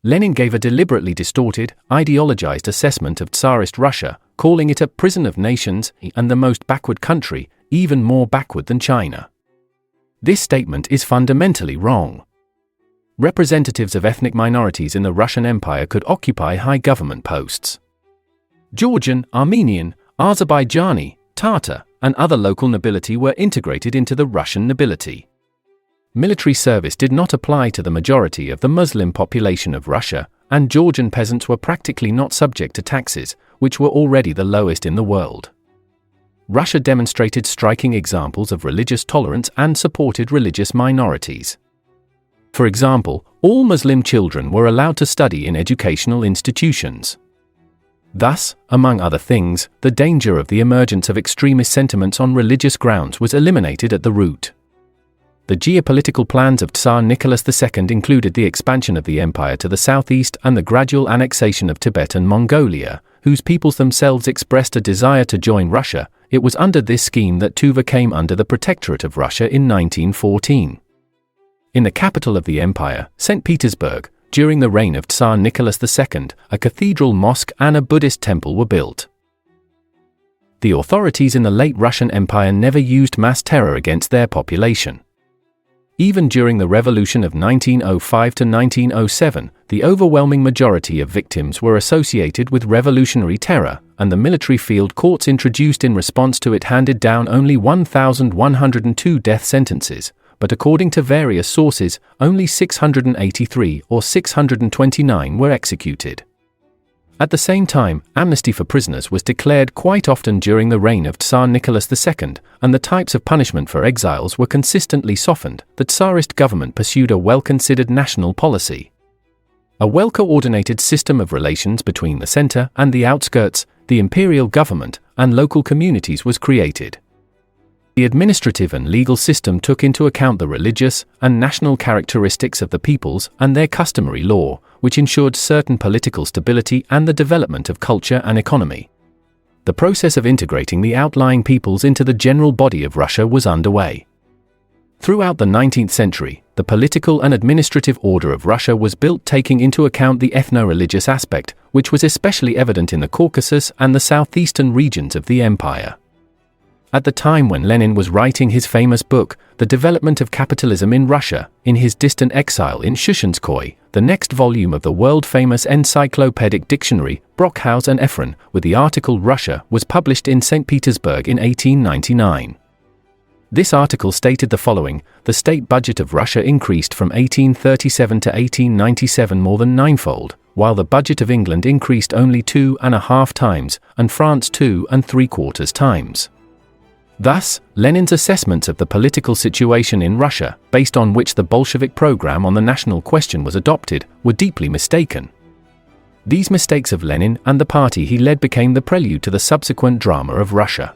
Lenin gave a deliberately distorted, ideologized assessment of Tsarist Russia, calling it a prison of nations and the most backward country, even more backward than China. This statement is fundamentally wrong. Representatives of ethnic minorities in the Russian Empire could occupy high government posts. Georgian, Armenian, Azerbaijani, Tatar, and other local nobility were integrated into the Russian nobility. Military service did not apply to the majority of the Muslim population of Russia, and Georgian peasants were practically not subject to taxes, which were already the lowest in the world. Russia demonstrated striking examples of religious tolerance and supported religious minorities. For example, all Muslim children were allowed to study in educational institutions. Thus, among other things, the danger of the emergence of extremist sentiments on religious grounds was eliminated at the root. The geopolitical plans of Tsar Nicholas II included the expansion of the empire to the southeast and the gradual annexation of Tibet and Mongolia, whose peoples themselves expressed a desire to join Russia. It was under this scheme that Tuva came under the protectorate of Russia in 1914. In the capital of the empire, St. Petersburg, during the reign of Tsar Nicholas II, a cathedral mosque and a Buddhist temple were built. The authorities in the late Russian Empire never used mass terror against their population. Even during the revolution of 1905 to 1907, the overwhelming majority of victims were associated with revolutionary terror, and the military field courts introduced in response to it handed down only 1,102 death sentences, but according to various sources, only 683 or 629 were executed. At the same time, amnesty for prisoners was declared quite often during the reign of Tsar Nicholas II, and the types of punishment for exiles were consistently softened. The Tsarist government pursued a well-considered national policy. A well-coordinated system of relations between the center and the outskirts, the imperial government, and local communities was created. The administrative and legal system took into account the religious and national characteristics of the peoples and their customary law, which ensured certain political stability and the development of culture and economy. The process of integrating the outlying peoples into the general body of Russia was underway. Throughout the 19th century, the political and administrative order of Russia was built taking into account the ethno-religious aspect, which was especially evident in the Caucasus and the southeastern regions of the empire. At the time when Lenin was writing his famous book, The Development of Capitalism in Russia, in his distant exile in Shushenskoye, the next volume of the world-famous encyclopedic dictionary, Brockhaus and Ephron, with the article Russia, was published in St. Petersburg in 1899. This article stated the following: the state budget of Russia increased from 1837 to 1897 more than ninefold, while the budget of England increased only 2.5 times, and France 2.75 times. Thus, Lenin's assessments of the political situation in Russia, based on which the Bolshevik program on the national question was adopted, were deeply mistaken. These mistakes of Lenin and the party he led became the prelude to the subsequent drama of Russia.